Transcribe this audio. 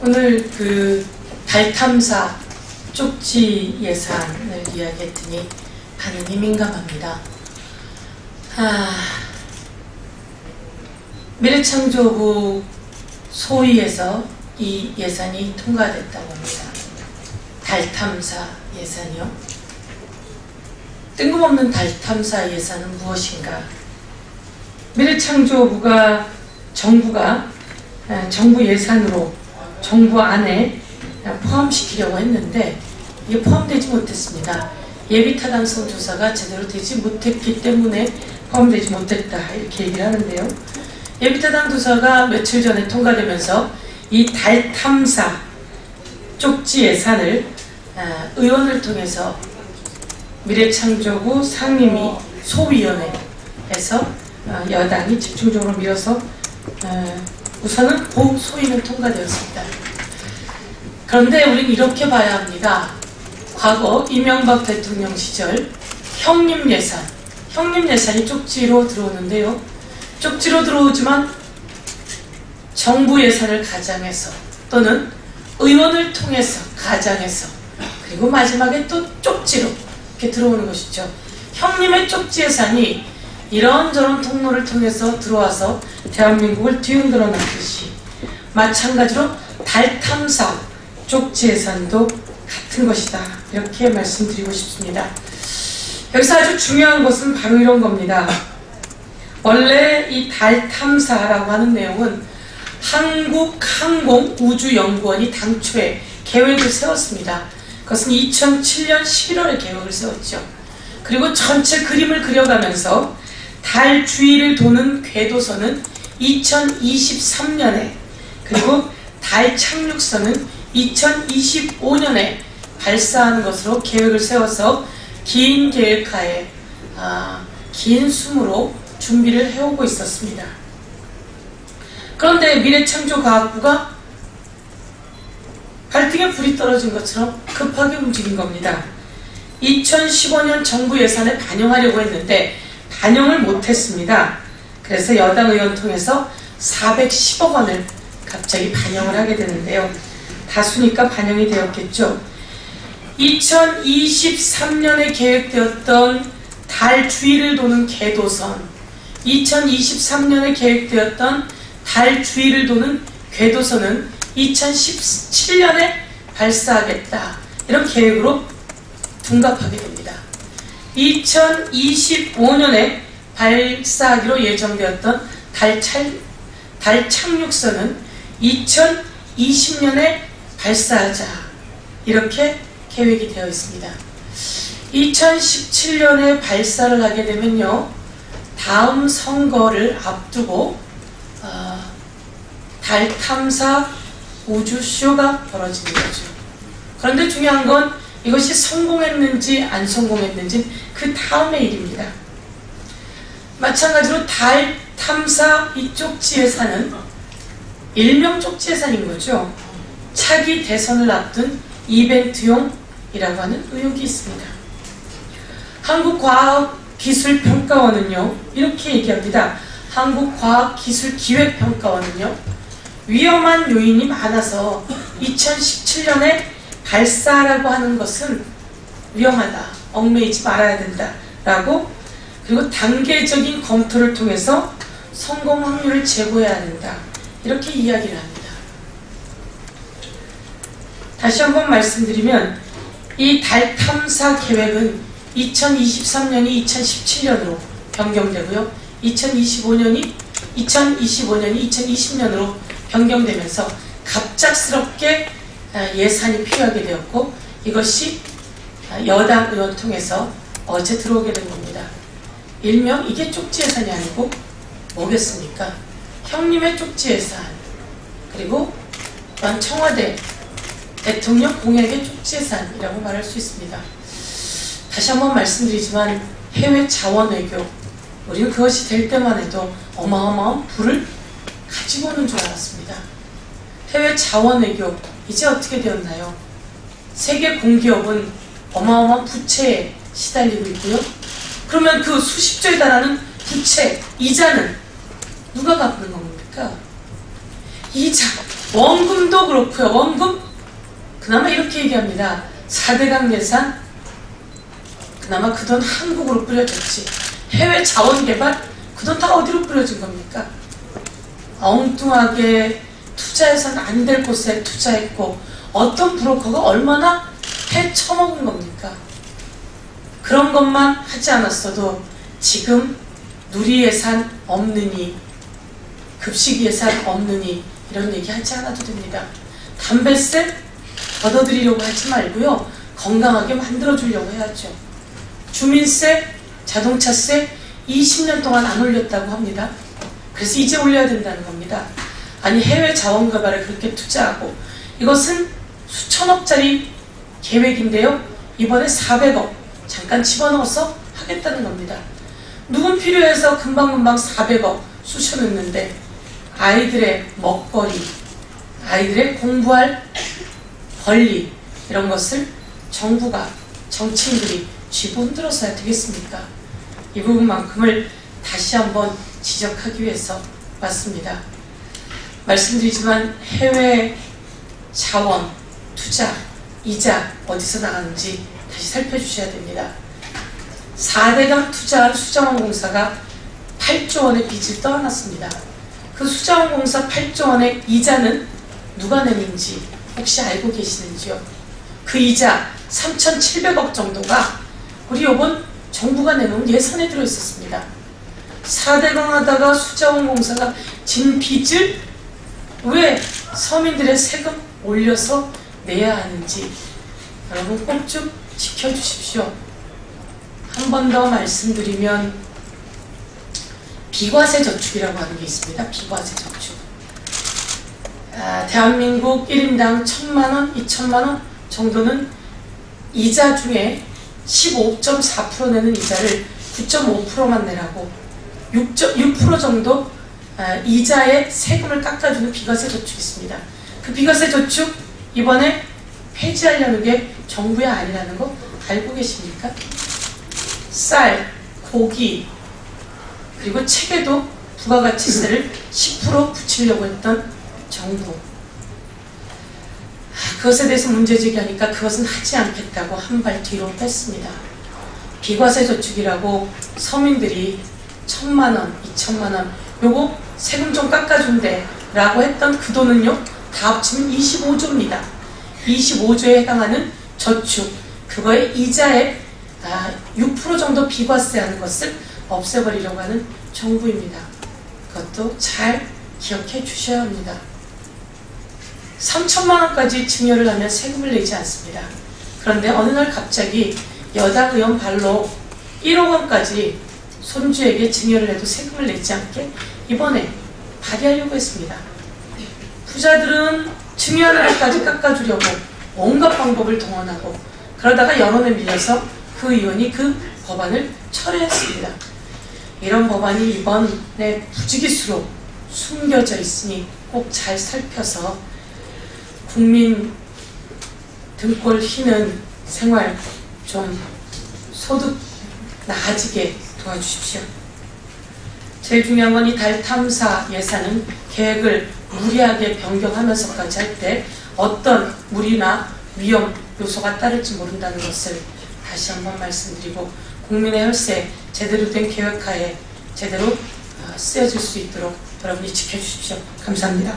오늘 그 달 탐사 쪽지 예산을 이야기했더니 반응이 민감합니다. 미래창조국 소위에서 이 예산이 통과됐다고 합니다. 달 탐사 예산이요? 뜬금없는 달 탐사 예산은 무엇인가? 미래창조부가 정부 예산으로 정부 안에 포함시키려고 했는데 이게 포함되지 못했습니다. 예비타당성 조사가 제대로 되지 못했기 때문에 포함되지 못했다 이렇게 얘기를 하는데요. 예비타당 조사가 며칠 전에 통과되면서 이 달 탐사 쪽지 예산을 의원을 통해서 미래창조국 상임위 소위원회에서 여당이 집중적으로 밀어서 우선은 그 소위는 통과되었습니다. 그런데 우리는 이렇게 봐야 합니다. 과거 이명박 대통령 시절 형님 예산이 쪽지로 들어오는데요. 쪽지로 들어오지만 정부 예산을 가장해서 또는 의원을 통해서 가장해서 그리고 마지막에 또 쪽지로 이렇게 들어오는 것이죠. 형님의 쪽지 예산이 이런저런 통로를 통해서 들어와서 대한민국을 뒤흔들어 놨듯이 마찬가지로 달 탐사 쪽지 예산도 같은 것이다. 이렇게 말씀드리고 싶습니다. 여기서 아주 중요한 것은 바로 이런 겁니다. 원래 이 달 탐사라고 하는 내용은 한국항공우주연구원이 당초에 계획을 세웠습니다. 그것은 2007년 11월에 계획을 세웠죠. 그리고 전체 그림을 그려가면서 달 주위를 도는 궤도선은 2023년에 그리고 달 착륙선은 2025년에 발사하는 것으로 계획을 세워서 긴 계획하에 긴 숨으로 준비를 해오고 있었습니다. 그런데 미래창조과학부가 발등에 불이 떨어진 것처럼 급하게 움직인 겁니다. 2015년 정부 예산에 반영하려고 했는데 반영을 못했습니다. 그래서 여당 의원 통해서 410억 원을 갑자기 반영을 하게 되는데요. 다수니까 반영이 되었겠죠. 2023년에 계획되었던 달 주위를 도는 궤도선, 2023년에 계획되었던 달 주위를 도는 궤도선은 2017년에 발사하겠다. 이런 계획으로 둔갑하게 됩니다. 2025년에 발사하기로 예정되었던 달 착륙선은 2020년에 발사하자. 이렇게 계획이 되어 있습니다. 2017년에 발사를 하게 되면요. 다음 선거를 앞두고 달 탐사 우주쇼가 벌어지는 거죠. 그런데 중요한 건 이것이 성공했는지 안 성공했는지 그 다음의 일입니다. 마찬가지로 달 탐사 이 쪽지 예산은 일명 쪽지 예산인 거죠. 차기 대선을 앞둔 이벤트용이라고 하는 의혹이 있습니다. 한국과학기술평가원은요 이렇게 얘기합니다. 한국과학기술기획평가원은요 위험한 요인이 많아서 2017년에 발사라고 하는 것은 위험하다, 얽매이지 말아야 된다 라고, 그리고 단계적인 검토를 통해서 성공 확률을 제고해야 된다 이렇게 이야기를 합니다. 다시 한번 말씀드리면 이 달 탐사 계획은 2023년이 2017년으로 변경되고요. 2025년이 2020년으로 변경되면서 갑작스럽게 예산이 필요하게 되었고 이것이 여당 의원 통해서 어제 들어오게 된 겁니다. 일명 이게 쪽지 예산이 아니고 뭐겠습니까? 형님의 쪽지 예산, 그리고 또한 청와대 대통령 공약의 쪽지 예산이라고 말할 수 있습니다. 다시 한번 말씀드리지만 해외 자원 외교, 우리는 그것이 될 때만 해도 어마어마한 부를 가지고 오는 줄 알았습니다. 해외 자원 외교 이제 어떻게 되었나요? 세계 공기업은 어마어마한 부채에 시달리고 있고요. 그러면 그 수십조에 달하는 부채, 이자는 누가 갚는 겁니까? 이자, 원금도 그렇고요. 원금 그나마 이렇게 얘기합니다. 4대강 예산 그나마 그 돈 한국으로 뿌려졌지. 해외 자원개발 그 돈 다 어디로 뿌려진 겁니까? 엉뚱하게 투자해서는 안 될 곳에 투자했고 어떤 브로커가 얼마나 해쳐먹은 겁니까? 그런 것만 하지 않았어도 지금 누리 예산 없느니 급식 예산 없느니 이런 얘기 하지 않아도 됩니다. 담배세 걷어들이려고 하지 말고요. 건강하게 만들어주려고 해야죠. 주민세, 자동차세 20년 동안 안 올렸다고 합니다. 그래서 이제 올려야 된다는 겁니다. 아니 해외 자원개발에 그렇게 투자하고 이것은 수천억짜리 계획인데요. 이번에 400억 잠깐 집어넣어서 하겠다는 겁니다. 누군 필요해서 금방금방 400억 쑤셔넣는데 아이들의 먹거리, 아이들의 공부할 권리 이런 것을 정부가 정치인들이 쥐고 흔들어서야 되겠습니까? 이 부분만큼을 다시 한번 지적하기 위해서 왔습니다. 말씀드리지만 해외 자원, 투자, 이자 어디서 나가는지 다시 살펴주셔야 됩니다. 4대강 투자한 수자원공사가 8조 원의 빚을 떠안았습니다. 그 수자원공사 8조 원의 이자는 누가 내는지 혹시 알고 계시는지요? 그 이자 3,700억 정도가 우리 이번 정부가 내놓은 예산에 들어있었습니다. 4대강 하다가 수자원공사가 진 빚을 왜 서민들의 세금 올려서 내야 하는지 여러분 꼭 좀 지켜주십시오. 한 번 더 말씀드리면 비과세 저축이라고 하는 게 있습니다. 비과세 저축. 대한민국 1인당 1,000만원, 2,000만원 정도는 이자 중에 15.4% 내는 이자를 9.5%만 내라고 6% 정도 이자에 세금을 깎아주는 비과세 저축이 있습니다. 그 비과세 저축 이번에 폐지하려는 게 정부의 아니라는 거 알고 계십니까? 쌀, 고기 그리고 책에도 부가가치세를 10% 붙이려고 했던 정부. 그것에 대해서 문제제기하니까 그것은 하지 않겠다고 한 발 뒤로 뺐습니다. 비과세 저축이라고 서민들이 1,000만원, 2,000만원 요거 세금 좀 깎아준대 라고 했던 그 돈은요 다 합치면 25조입니다. 25조에 해당하는 저축 그거의 이자에 6% 정도 비과세하는 것을 없애버리려고 하는 정부입니다. 그것도 잘 기억해 주셔야 합니다. 3천만 원까지 증여를 하면 세금을 내지 않습니다. 그런데 어느 날 갑자기 여당 의원 발로 1억 원까지 손주에게 증여를 해도 세금을 내지 않게 이번에 발의하려고 했습니다. 부자들은 증여하는 것까지 깎아주려고 온갖 방법을 동원하고 그러다가 여론에 밀려서 그 의원이 그 법안을 철회했습니다. 이런 법안이 이번에 부지기수로 숨겨져 있으니 꼭 잘 살펴서 국민 등골 휘는 생활 좀 소득 나아지게 도와주십시오. 제일 중요한 건 이 달 탐사 예산은 계획을 무리하게 변경하면서까지 할 때 어떤 무리나 위험 요소가 따를지 모른다는 것을 다시 한번 말씀드리고 국민의 혈세 제대로 된 계획하에 제대로 쓰여질 수 있도록 여러분이 지켜주십시오. 감사합니다.